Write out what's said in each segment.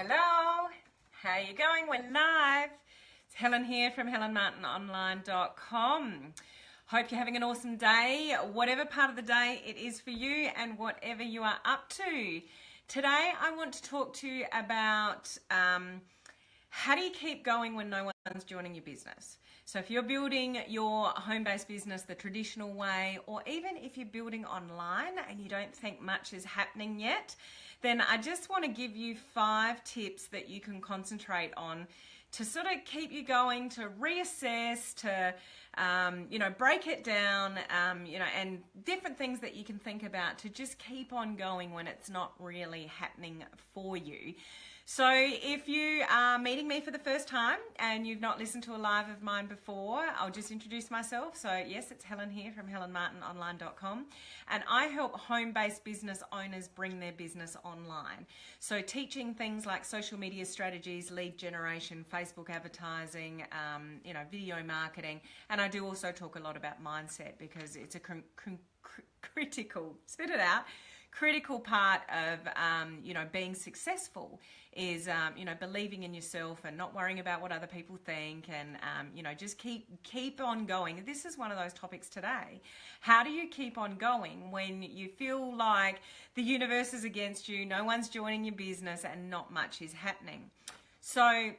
Hello, how are you going? We're live. It's Helen here from helenmartinonline.com. Hope you're having an awesome day, whatever part of the day it is for you and whatever you are up to. Today I want to talk to you about how do you keep going when no one's joining your business. So if you're building your home-based business the traditional way, or even if you're building online and you don't think much is happening yet, then I just want to give you 5 tips that you can concentrate on to sort of keep you going, to reassess, to break it down, and different things that you can think about to just keep on going when it's not really happening for you. So if you are meeting me for the first time and you've not listened to a live of mine before, I'll just introduce myself. So yes, it's Helen here from helenmartinonline.com, and I help home-based business owners bring their business online. So teaching things like social media strategies, lead generation, Facebook advertising, video marketing, and I do also talk a lot about mindset because it's a critical part of being successful is believing in yourself and not worrying about what other people think, and just keep on going. This is one of those topics today. How do you keep on going when you feel like the universe is against you, no one's joining your business, and not much is happening? So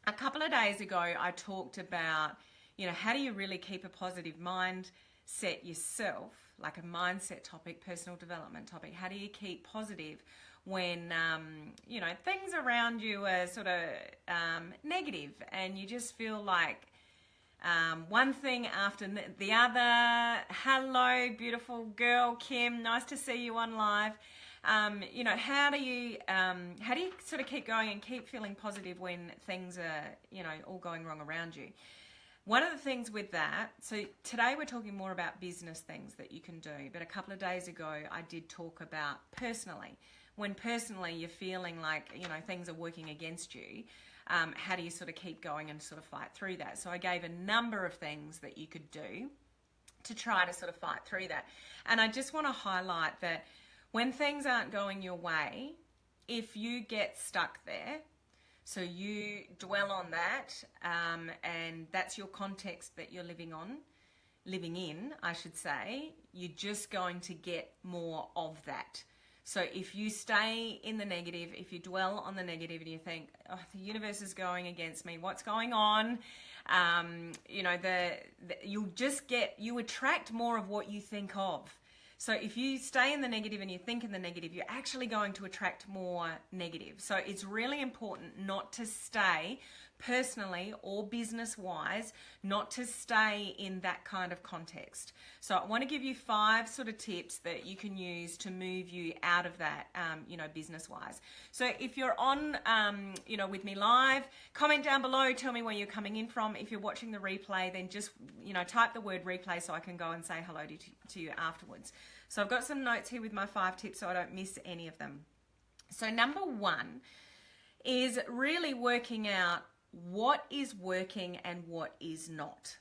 a couple of days ago I talked about how do you really keep a positive mindset yourself, like a mindset topic, personal development topic. How do you keep positive when things around you are sort of negative and you just feel like one thing after the other? Hello, beautiful girl Kim, nice to see you on live. How do you sort of keep going and keep feeling positive when things are all going wrong around you? One of the things with that, so today we're talking more about business things that you can do, but a couple of days ago I did talk about personally. When personally you're feeling like, things are working against you, how do you sort of keep going and sort of fight through that? So I gave a number of things that you could do to try to sort of fight through that. And I just want to highlight that when things aren't going your way, if you get stuck there, so you dwell on that, and that's your context that you're living in, I should say, you're just going to get more of that. So if you stay in the negative, if you dwell on the negative and you think, oh, the universe is going against me, what's going on? You attract more of what you think of. So if you stay in the negative and you think in the negative, you're actually going to attract more negative. So it's really important not to stay personally or business-wise, not to stay in that kind of context. So I want to give you 5 sort of tips that you can use to move you out of that, business-wise. So if you're on, with me live, comment down below, tell me where you're coming in from. If you're watching the replay, then just, type the word replay so I can go and say hello to you afterwards. So I've got some notes here with my 5 tips so I don't miss any of them. So number 1 is really working out what is working and what is not.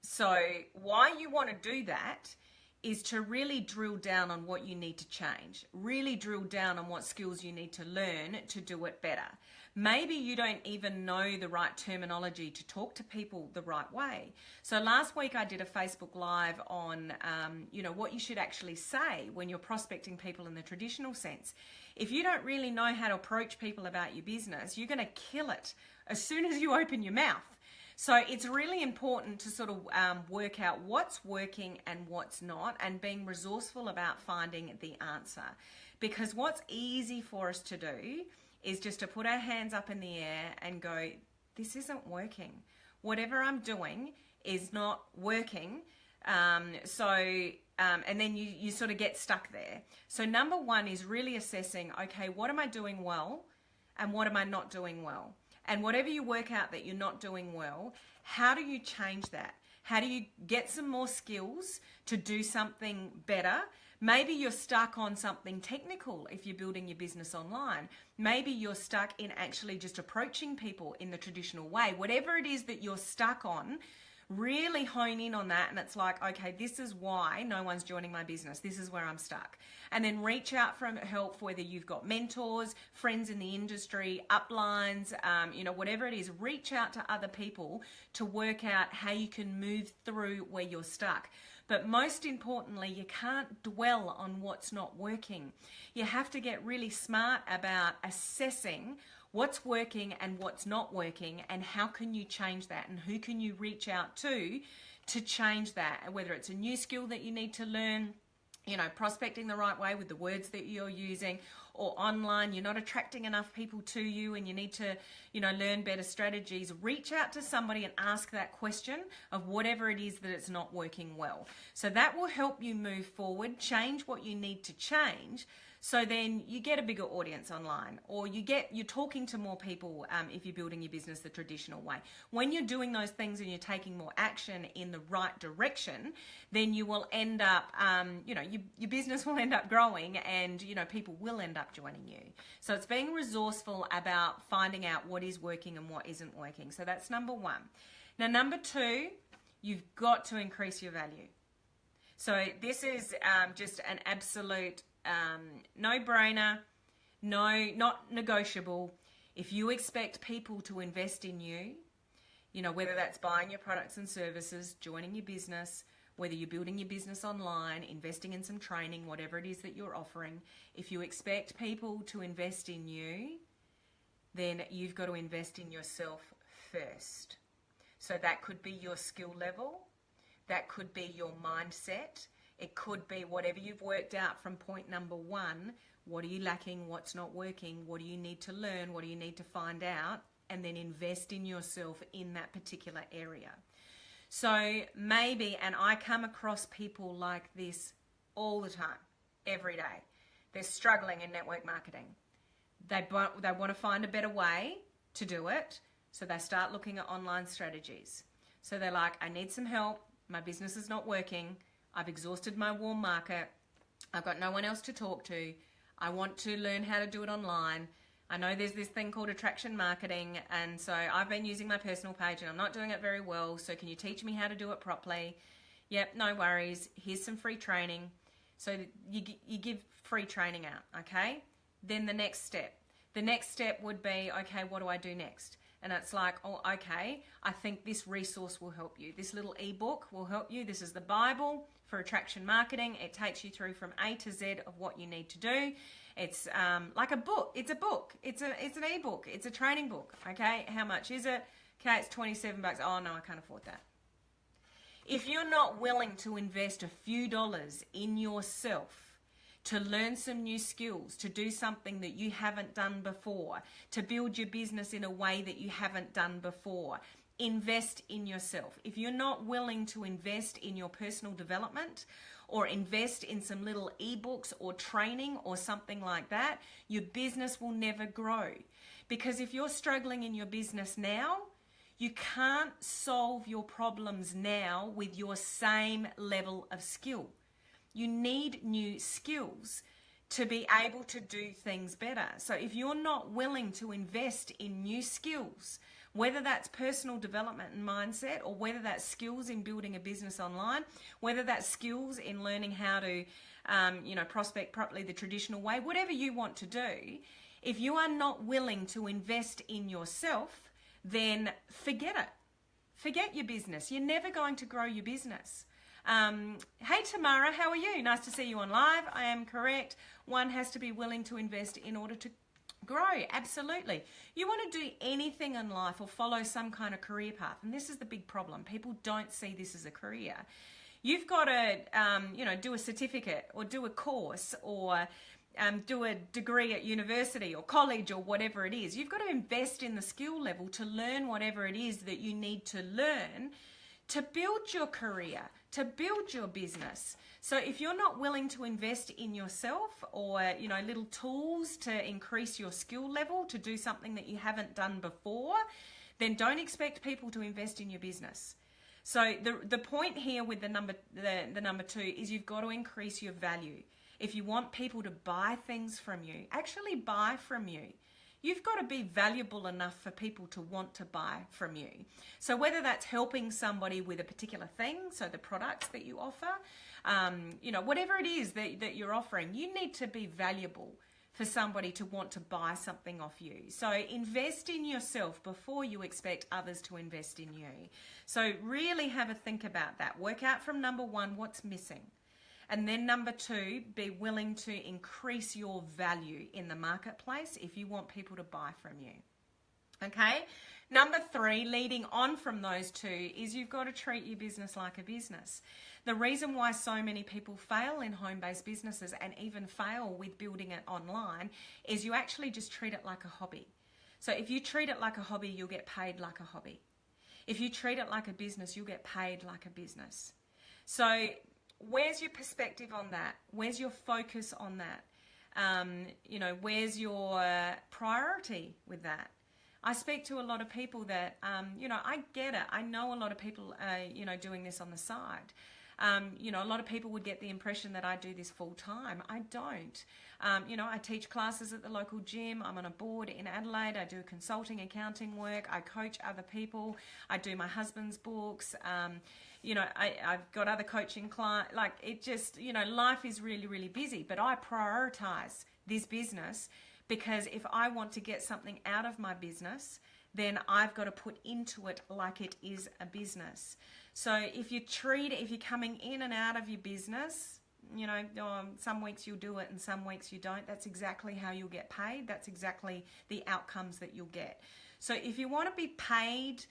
So why you want to do that is to really drill down on what you need to change, really drill down on what skills you need to learn to do it better. Maybe you don't even know the right terminology to talk to people the right way. So last week I did a Facebook Live on, what you should actually say when you're prospecting people in the traditional sense. If you don't really know how to approach people about your business, you're going to kill it as soon as you open your mouth. So it's really important to sort of work out what's working and what's not, and being resourceful about finding the answer. Because what's easy for us to do is just to put our hands up in the air and go, this isn't working. Whatever I'm doing is not working. And then you sort of get stuck there. So number 1 is really assessing, okay, what am I doing well and what am I not doing well? And whatever you work out that you're not doing well, how do you change that? How do you get some more skills to do something better? Maybe you're stuck on something technical if you're building your business online. Maybe you're stuck in actually just approaching people in the traditional way. Whatever it is that you're stuck on, Really hone in on that, and it's like, okay, this is why no one's joining my business. This is where I'm stuck. And then reach out for help, whether you've got mentors, friends in the industry, uplines, whatever it is. Reach out to other people to work out how you can move through where you're stuck. But most importantly, you can't dwell on what's not working. You have to get really smart about assessing what's working and what's not working, and how can you change that, and who can you reach out to change that, whether it's a new skill that you need to learn, prospecting the right way with the words that you're using, or online, you're not attracting enough people to you and you need to, learn better strategies. Reach out to somebody and ask that question of whatever it is that it's not working well. So that will help you move forward, change what you need to change. So then you get a bigger audience online, or you're talking to more people if you're building your business the traditional way. When you're doing those things and you're taking more action in the right direction, then you will end up, your business will end up growing, and, people will end up joining you. So it's being resourceful about finding out what is working and what isn't working. So that's number one. Now, number two, you've got to increase your value. So this is just an absolute no-brainer, not negotiable. If you expect people to invest in you, whether that's buying your products and services, joining your business, whether you're building your business online, investing in some training, whatever it is that you're offering, if you expect people to invest in you, then you've got to invest in yourself first. So that could be your skill level, that could be your mindset, it could be whatever you've worked out from point number one. What are you lacking? What's not working? What do you need to learn? What do you need to find out? And then invest in yourself in that particular area. So maybe, and I come across people like this all the time, every day. They're struggling in network marketing. They want to find a better way to do it. So they start looking at online strategies. So they're like, I need some help. My business is not working. I've exhausted my warm market. I've got no one else to talk to. I want to learn how to do it online. I know there's this thing called attraction marketing, and so I've been using my personal page and I'm not doing it very well, so can you teach me how to do it properly? Yep, no worries. Here's some free training. So you give free training out, okay? Then the next step would be, okay, what do I do next? And it's like, oh, okay, I think this resource will help you. This little ebook will help you. This is the Bible for attraction marketing. It takes you through from A to Z of what you need to do. It's like a book. It's a book. It's an ebook. It's a training book. Okay, how much is it? Okay, it's $27. Oh no, I can't afford that. If you're not willing to invest a few dollars in yourself, to learn some new skills, to do something that you haven't done before, to build your business in a way that you haven't done before, invest in yourself. If you're not willing to invest in your personal development, or invest in some little ebooks or training or something like that, your business will never grow. Because if you're struggling in your business now, you can't solve your problems now with your same level of skill. You need new skills to be able to do things better. So if you're not willing to invest in new skills, whether that's personal development and mindset, or whether that's skills in building a business online, whether that's skills in learning how to prospect properly the traditional way, whatever you want to do, if you are not willing to invest in yourself, then forget it. Forget your business. You're never going to grow your business. Hey Tamara, how are you? Nice to see you on live. I am correct. One has to be willing to invest in order to grow. Absolutely. You want to do anything in life or follow some kind of career path, and this is the big problem. People don't see this as a career. You've got to, do a certificate or do a course or do a degree at university or college or whatever it is. You've got to invest in the skill level to learn whatever it is that you need to learn to build your career, to build your business. So if you're not willing to invest in yourself or, little tools to increase your skill level, to do something that you haven't done before, then don't expect people to invest in your business. So the point here with the number two is you've got to increase your value. If you want people to buy things from you, actually buy from you. you've got to be valuable enough for people to want to buy from you. So whether that's helping somebody with a particular thing, so the products that you offer, whatever it is that you're offering, you need to be valuable for somebody to want to buy something off you. So invest in yourself before you expect others to invest in you. So really have a think about that. Work out from number one, what's missing. And then number two, be willing to increase your value in the marketplace if you want people to buy from you. Okay? Number three, leading on from those two, is you've got to treat your business like a business. The reason why so many people fail in home-based businesses and even fail with building it online is you actually just treat it like a hobby. So if you treat it like a hobby, you'll get paid like a hobby. If you treat it like a business, you'll get paid like a business. So where's your perspective on that? Where's your focus on that? Where's your priority with that? I speak to a lot of people that, I get it. I know a lot of people, doing this on the side. A lot of people would get the impression that I do this full time. I don't. I teach classes at the local gym. I'm on a board in Adelaide. I do consulting, accounting work. I coach other people. I do my husband's books. I've got other coaching clients. Like it just, life is really, really busy. But I prioritize this business because if I want to get something out of my business, then I've got to put into it like it is a business. So if you're coming in and out of your business, some weeks you'll do it and some weeks you don't, that's exactly how you'll get paid. That's exactly the outcomes that you'll get. So if you want to be paid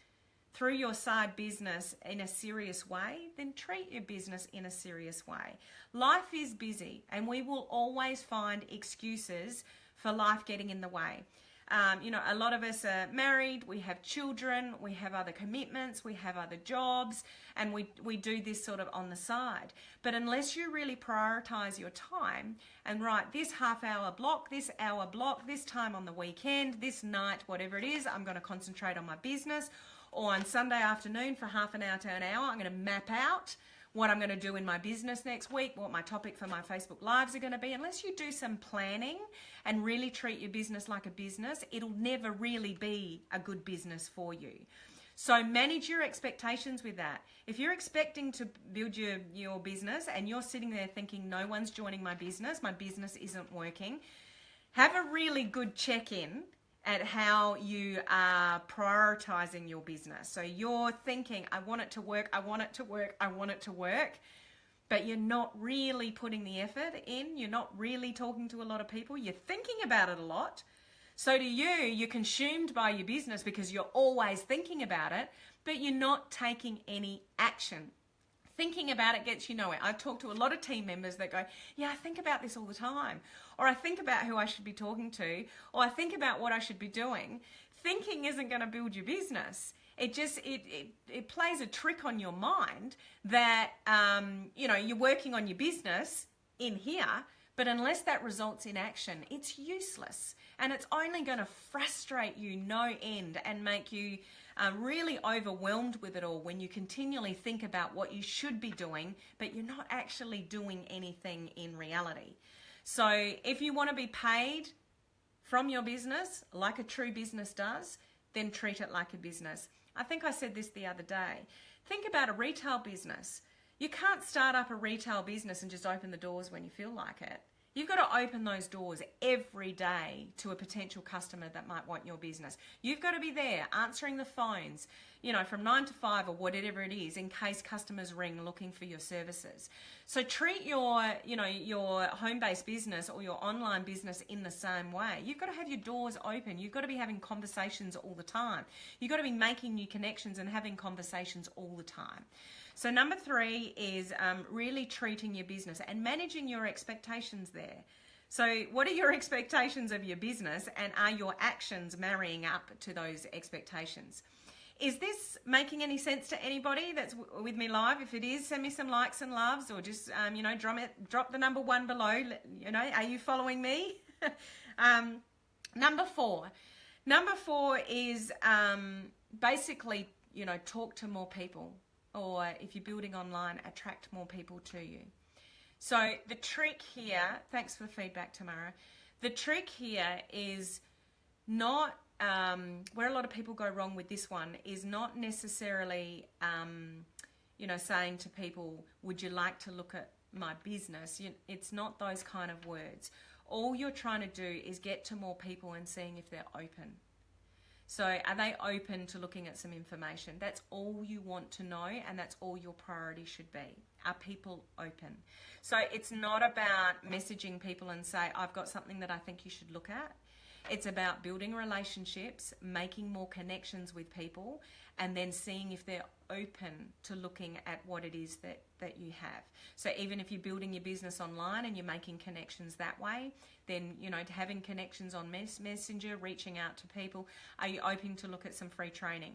through your side business in a serious way, then treat your business in a serious way. Life is busy and we will always find excuses for life getting in the way. A lot of us are married, we have children, we have other commitments, we have other jobs, and we do this sort of on the side. But unless you really prioritize your time and write this half-hour block, this hour block, this time on the weekend, this night, whatever it is, I'm going to concentrate on my business, or on Sunday afternoon for half an hour to an hour, I'm going to map out what I'm going to do in my business next week, what my topic for my Facebook Lives are going to be. Unless you do some planning and really treat your business like a business, it'll never really be a good business for you. So manage your expectations with that. If you're expecting to build your business and you're sitting there thinking, no one's joining my business isn't working, have a really good check-in at how you are prioritizing your business. So you're thinking, I want it to work, I want it to work, I want it to work, but you're not really putting the effort in. You're not really talking to a lot of people. You're thinking about it a lot. So to you, you're consumed by your business because you're always thinking about it, but you're not taking any action. Thinking about it gets you nowhere. I talk to a lot of team members that go, yeah, I think about this all the time. Or I think about who I should be talking to. Or I think about what I should be doing. Thinking isn't going to build your business. It just, it plays a trick on your mind that, you're working on your business in here, but unless that results in action, it's useless. And it's only going to frustrate you no end and make you really overwhelmed with it all when you continually think about what you should be doing, but you're not actually doing anything in reality. So if you want to be paid from your business like a true business does, then treat it like a business. I think I said this the other day. Think about a retail business. You can't start up a retail business and just open the doors when you feel like it. You've got to open those doors every day to a potential customer that might want your business. You've got to be there answering the phones, from 9 to 5 or whatever it is in case customers ring looking for your services. So treat your home-based business or your online business in the same way. You've got to have your doors open. You've got to be having conversations all the time. You've got to be making new connections and having conversations all the time. So number 3 is really treating your business and managing your expectations there. So what are your expectations of your business, and are your actions marrying up to those expectations? Is this making any sense to anybody that's with me live? If it is, send me some likes and loves, or just, drop the number 1 below. Are you following me? Number 4. Number 4 is basically, talk to more people. Or if you're building online, attract more people to you. So the trick here, thanks for the feedback, Tamara. The trick here is not, where a lot of people go wrong with this one is not necessarily, saying to people, would you like to look at my business? It's not those kind of words. All you're trying to do is get to more people and seeing if they're open. So are they open to looking at some information? That's all you want to know, and that's all your priority should be. Are people open? So it's not about messaging people and say, I've got something that I think you should look at. It's about building relationships, making more connections with people, and then seeing if they're open to looking at what it is that you have. So even if you're building your business online and you're making connections that way, then, having connections on Messenger, reaching out to people, are you open to look at some free training?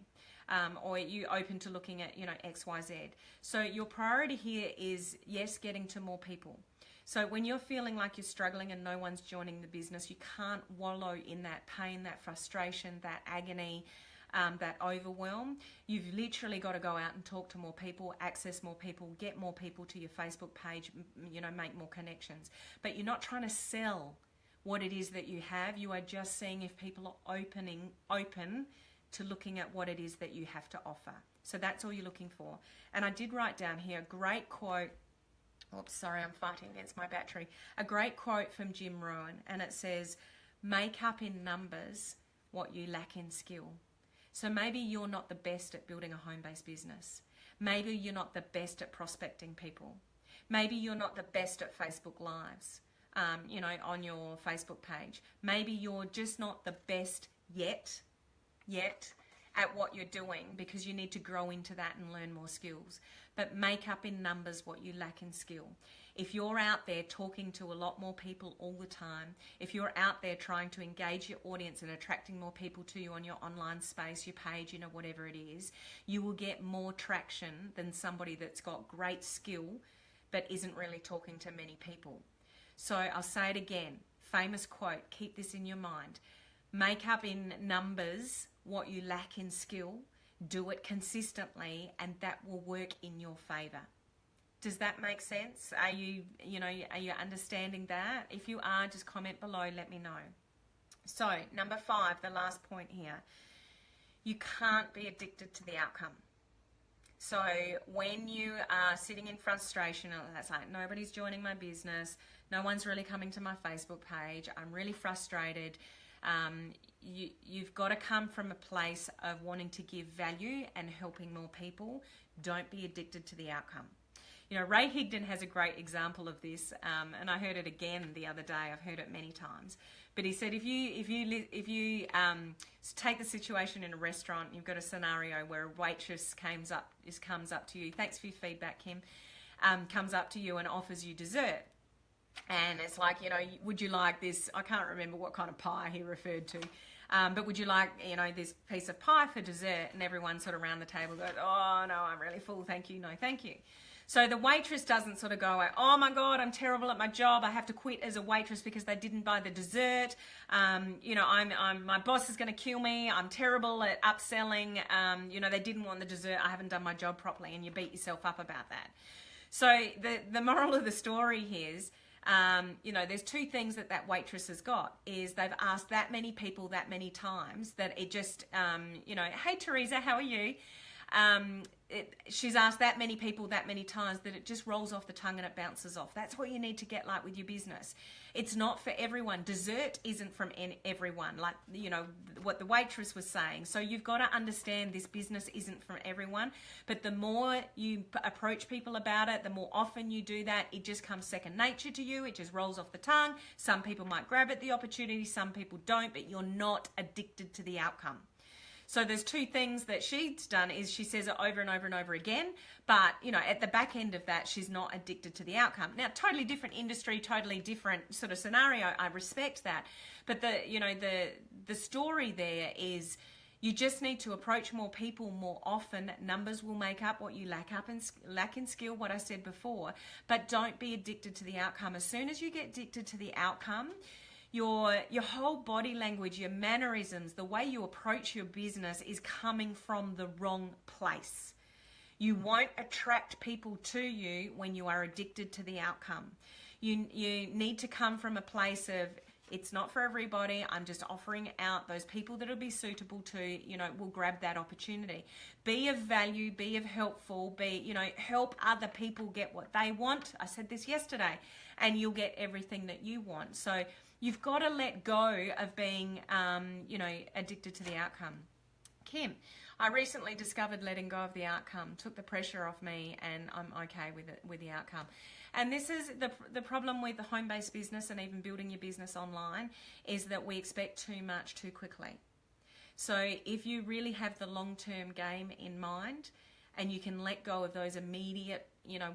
Or are you open to looking at, X, Y, Z? So your priority here is, yes, getting to more people. So when you're feeling like you're struggling and no one's joining the business, you can't wallow in that pain, that frustration, that agony, that overwhelm. You've literally got to go out and talk to more people, access more people, get more people to your Facebook page, make more connections. But you're not trying to sell what it is that you have. You are just seeing if people are open to looking at what it is that you have to offer. So that's all you're looking for. And I did write down here a great quote. Oops, sorry, I'm fighting against my battery. A great quote from Jim Rohn, and it says, make up in numbers what you lack in skill. So maybe you're not the best at building a home-based business. Maybe you're not the best at prospecting people. Maybe you're not the best at Facebook Lives, on your Facebook page. Maybe you're just not the best yet at what you're doing, because you need to grow into that and learn more skills. But make up in numbers what you lack in skill. If you're out there talking to a lot more people all the time, if you're out there trying to engage your audience and attracting more people to you on your online space, your page, whatever it is, you will get more traction than somebody that's got great skill but isn't really talking to many people. So I'll say it again, famous quote, keep this in your mind. Make up in numbers what you lack in skill, do it consistently, and that will work in your favor. Does that make sense? Are you understanding that? If you are, just comment below, let me know. So, number 5, the last point here. You can't be addicted to the outcome. So when you are sitting in frustration, that's like, nobody's joining my business, no one's really coming to my Facebook page, I'm really frustrated. You've got to come from a place of wanting to give value and helping more people. Don't be addicted to the outcome. Ray Higdon has a great example of this, and I heard it again the other day. I've heard it many times. But he said, if you take the situation in a restaurant, you've got a scenario where a waitress comes up to you. Thanks for your feedback, Kim. Comes up to you and offers you dessert. And it's like, would you like this? I can't remember what kind of pie he referred to. But would you like, this piece of pie for dessert? And everyone sort of around the table goes, oh, no, I'm really full. Thank you. No, thank you. So the waitress doesn't sort of go, oh my God, I'm terrible at my job. I have to quit as a waitress because they didn't buy the dessert. My boss is going to kill me. I'm terrible at upselling. They didn't want the dessert. I haven't done my job properly. And you beat yourself up about that. So the moral of the story here is, there's 2 things that waitress has got, is they've asked that many people that many times that it just, hey Teresa, how are you? She's asked that many people that many times that it just rolls off the tongue and it bounces off. That's what you need to get like with your business. It's not for everyone. Dessert isn't from everyone, like, what the waitress was saying. So you've got to understand this business isn't from everyone, but the more you approach people about it, the more often you do that, it just comes second nature to you. It just rolls off the tongue. Some people might grab at the opportunity, some people don't, but you're not addicted to the outcome. So there's 2 things that she's done, is she says it over and over and over again, but at the back end of that, she's not addicted to the outcome. Now, totally different industry, totally different sort of scenario. I respect that. But the story there is, you just need to approach more people more often. Numbers will make up what you lack in skill, what I said before, but don't be addicted to the outcome. As soon as you get addicted to the outcome, your whole body language, your mannerisms, the way you approach your business is coming from the wrong place. You won't attract people to you when you are addicted to the outcome. You need to come from a place of, It's not for everybody. I'm just offering out those people that will be suitable to, will grab that opportunity. Be of value, be of helpful, help other people get what they want. I said this yesterday, and you'll get everything that you want. So you've got to let go of being, addicted to the outcome. Kim, I recently discovered letting go of the outcome took the pressure off me, and I'm okay with the outcome. And this is the problem with the home-based business and even building your business online, is that we expect too much too quickly. So if you really have the long-term game in mind, and you can let go of those immediate,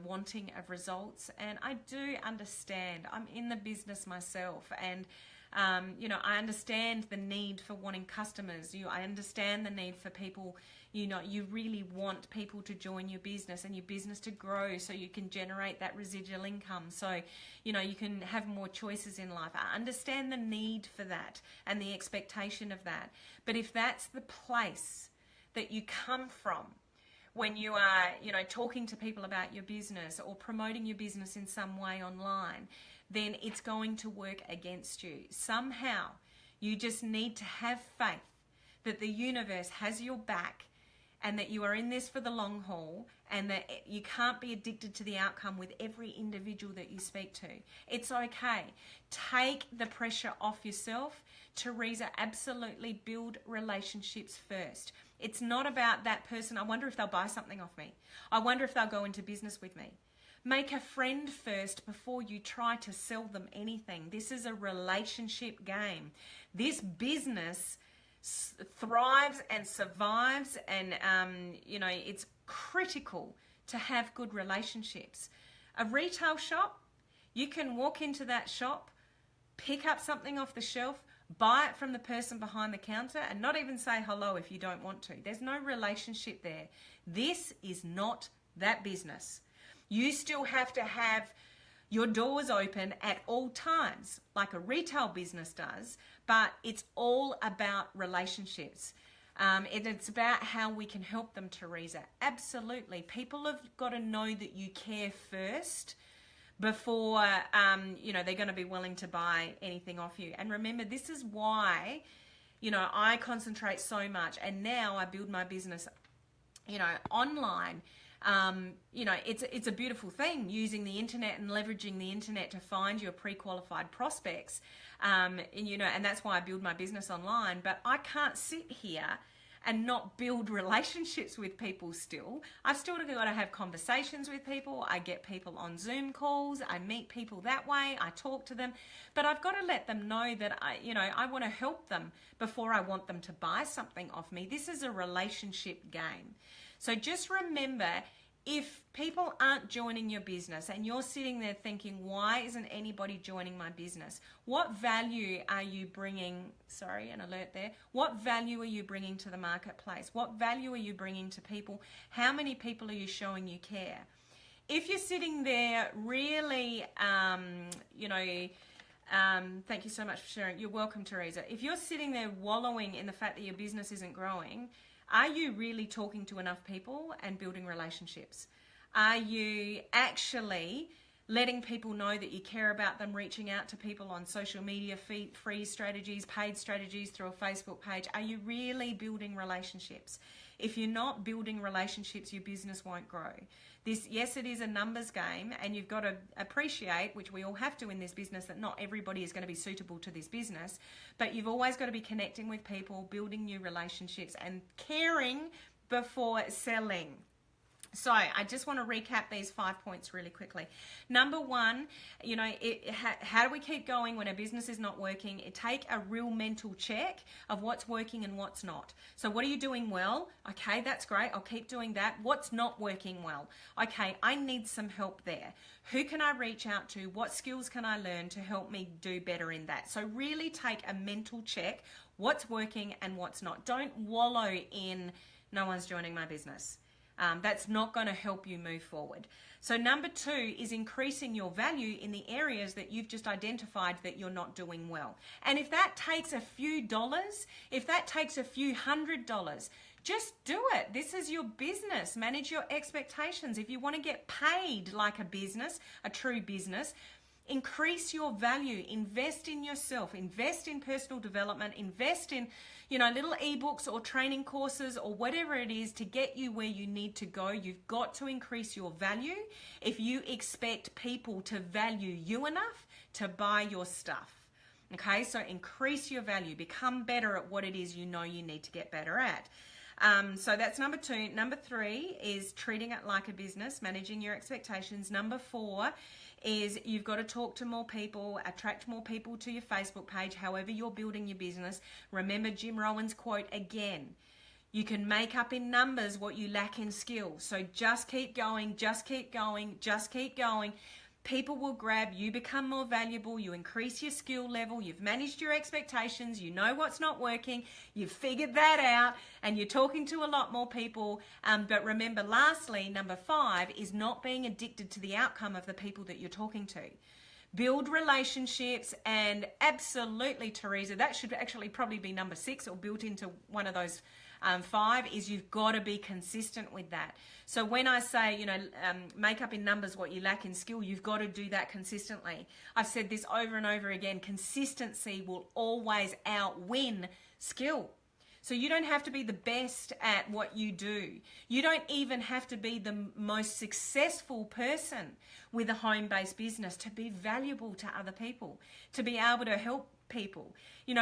wanting of results. And I do understand. I'm in the business myself, and I understand the need for wanting customers. I understand the need for people. You really want people to join your business and your business to grow, so you can generate that residual income. So, you can have more choices in life. I understand the need for that and the expectation of that. But if that's the place that you come from, when you are, talking to people about your business or promoting your business in some way online, then it's going to work against you. Somehow, you just need to have faith that the universe has your back, and that you are in this for the long haul, and that you can't be addicted to the outcome with every individual that you speak to. It's okay. Take the pressure off yourself. Teresa, absolutely build relationships first. It's not about that person. I wonder if they'll buy something off me. I wonder if they'll go into business with me. Make a friend first before you try to sell them anything. This is a relationship game. This business thrives and survives, and it's critical to have good relationships. A retail shop, you can walk into that shop, pick up something off the shelf, buy it from the person behind the counter, and not even say hello if you don't want to. There's no relationship there. This is not that business. You still have to have your doors open at all times, like a retail business does, but it's all about relationships. It's about how we can help them, Teresa. Absolutely. People have got to know that you care first before, they're going to be willing to buy anything off you. And remember, this is why, I concentrate so much, and now I build my business, online. It's a beautiful thing, using the internet and leveraging the internet to find your pre-qualified prospects. And that's why I build my business online. But I can't sit here and not build relationships with people still. I've still got to have conversations with people. I get people on Zoom calls. I meet people that way. I talk to them. But I've got to let them know that I want to help them before I want them to buy something off me. This is a relationship game. So just remember, if people aren't joining your business and you're sitting there thinking, why isn't anybody joining my business? What value are you bringing? Sorry, an alert there. What value are you bringing to the marketplace? What value are you bringing to people? How many people are you showing you care? If you're sitting there really, thank you so much for sharing. You're welcome, Teresa. If you're sitting there wallowing in the fact that your business isn't growing, are you really talking to enough people and building relationships? Are you actually letting people know that you care about them, reaching out to people on social media, free strategies, paid strategies through a Facebook page? Are you really building relationships? If you're not building relationships, your business won't grow. Yes, it is a numbers game, and you've got to appreciate, which we all have to in this business, that not everybody is going to be suitable to this business, but you've always got to be connecting with people, building new relationships, and caring before selling. So I just want to recap these 5 points really quickly. Number one, how do we keep going when our business is not working? Take a real mental check of what's working and what's not. So what are you doing well? Okay, that's great. I'll keep doing that. What's not working well? Okay, I need some help there. Who can I reach out to? What skills can I learn to help me do better in that? So really take a mental check, what's working and what's not. Don't wallow in, no one's joining my business. That's not going to help you move forward. So number two is increasing your value in the areas that you've just identified that you're not doing well. And if that takes a few dollars, if that takes a few $100s, just do it. This is your business. Manage your expectations. If you want to get paid like a business, a true business, Increase your value, invest in yourself, invest in personal development, invest in, little ebooks or training courses or whatever it is to get you where you need to go. You've got to increase your value if you expect people to value you enough to buy your stuff. Okay, so increase your value, become better at what it is you know you need to get better at. So that's number 2. Number 3 is treating it like a business, managing your expectations. Number 4 is you've got to talk to more people, attract more people to your Facebook page, however you're building your business. Remember Jim Rohn's quote again. You can make up in numbers what you lack in skill. So just keep going, just keep going, just keep going. People will grab, you become more valuable, you increase your skill level, you've managed your expectations, you know what's not working, you've figured that out, and you're talking to a lot more people. But remember, lastly, number 5 is not being addicted to the outcome of the people that you're talking to. Build relationships, and absolutely, Teresa, that should actually probably be number 6 or built into one of those 5 is you've got to be consistent with that. So when I say, make up in numbers what you lack in skill, you've got to do that consistently. I've said this over and over again. Consistency will always outwin skill. So you don't have to be the best at what you do. You don't even have to be the most successful person with a home-based business to be valuable to other people, to be able to help people.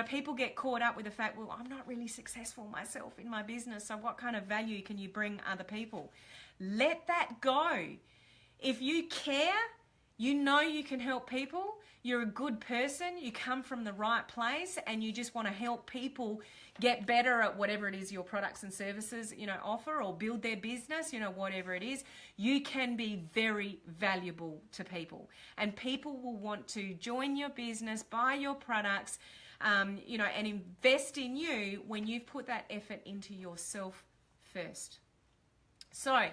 People get caught up with the fact, well, I'm not really successful myself in my business, so what kind of value can you bring other people? Let that go. If you care, you know you can help people, you're a good person, you come from the right place, and you just want to help people get better at whatever it is your products and services, offer, or build their business, whatever it is, you can be very valuable to people. And people will want to join your business, buy your products, and invest in you when you've put that effort into yourself first. So,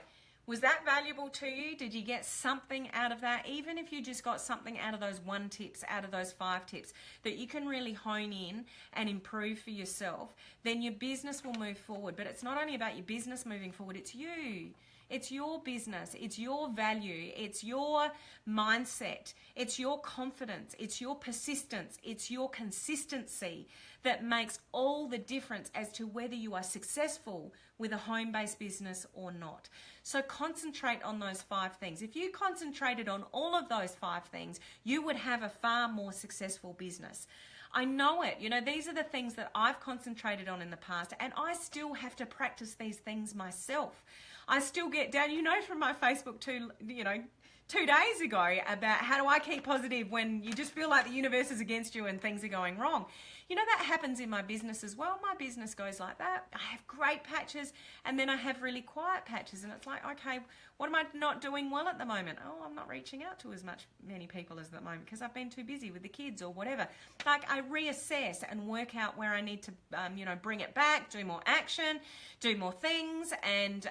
was that valuable to you? Did you get something out of that? Even if you just got something out of those 1 tips, out of those 5 tips that you can really hone in and improve for yourself, then your business will move forward. But it's not only about your business moving forward, it's you. It's your business, it's your value, it's your mindset, it's your confidence, it's your persistence, it's your consistency that makes all the difference as to whether you are successful with a home-based business or not. So concentrate on those 5 things. If you concentrated on all of those 5 things, you would have a far more successful business. I know it. These are the things that I've concentrated on in the past, and I still have to practice these things myself. I still get down, from my Facebook 2 days ago about how do I keep positive when you just feel like the universe is against you and things are going wrong. That happens in my business as well. My business goes like that. I have great patches, and then I have really quiet patches, and it's like, okay, what am I not doing well at the moment? Oh, I'm not reaching out to as many people as at the moment because I've been too busy with the kids or whatever. Like, I reassess and work out where I need to, bring it back, do more action, do more things, and,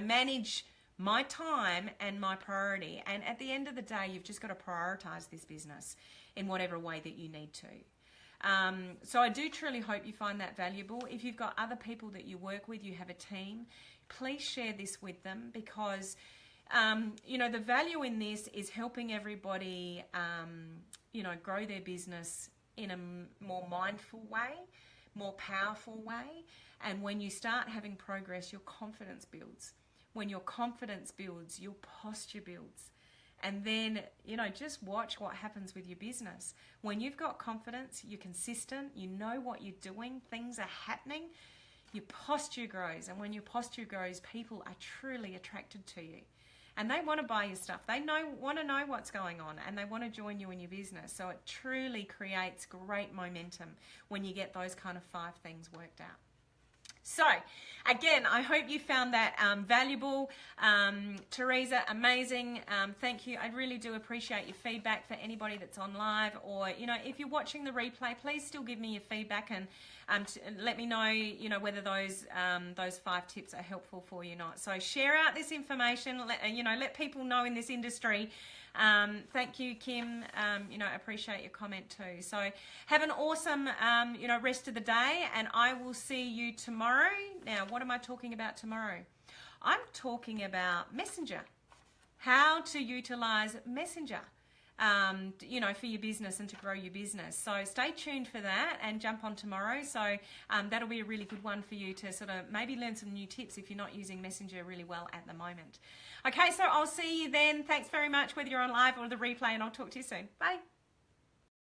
manage my time and my priority. And at the end of the day, you've just got to prioritize this business in whatever way that you need to. So I do truly hope you find that valuable. If you've got other people that you work with, you have a team, please share this with them because, the value in this is helping everybody, grow their business in a more mindful way, more powerful way. And when you start having progress, your confidence builds. When your confidence builds, your posture builds. And then, just watch what happens with your business. When you've got confidence, you're consistent, you know what you're doing, things are happening, your posture grows. And when your posture grows, people are truly attracted to you. And they want to buy your stuff. They want to know what's going on, and they want to join you in your business. So it truly creates great momentum when you get those kind of 5 things worked out. So, again, I hope you found that valuable. Teresa, amazing. Thank you. I really do appreciate your feedback for anybody that's on live, or, if you're watching the replay, please still give me your feedback and let me know, whether those 5 tips are helpful for you or not. So share out this information, let people know in this industry. Thank you, Kim. I appreciate your comment too. So have an awesome, rest of the day, and I will see you tomorrow. Now, what am I talking about tomorrow? I'm talking about Messenger, how to utilize Messenger. you know, for your business and to grow your business. So stay tuned for that and jump on tomorrow. So that'll be a really good one for you to sort of maybe learn some new tips if you're not using Messenger really well at the moment. Okay, so I'll see you then. Thanks very much, whether you're on live or the replay, and I'll talk to you soon. Bye.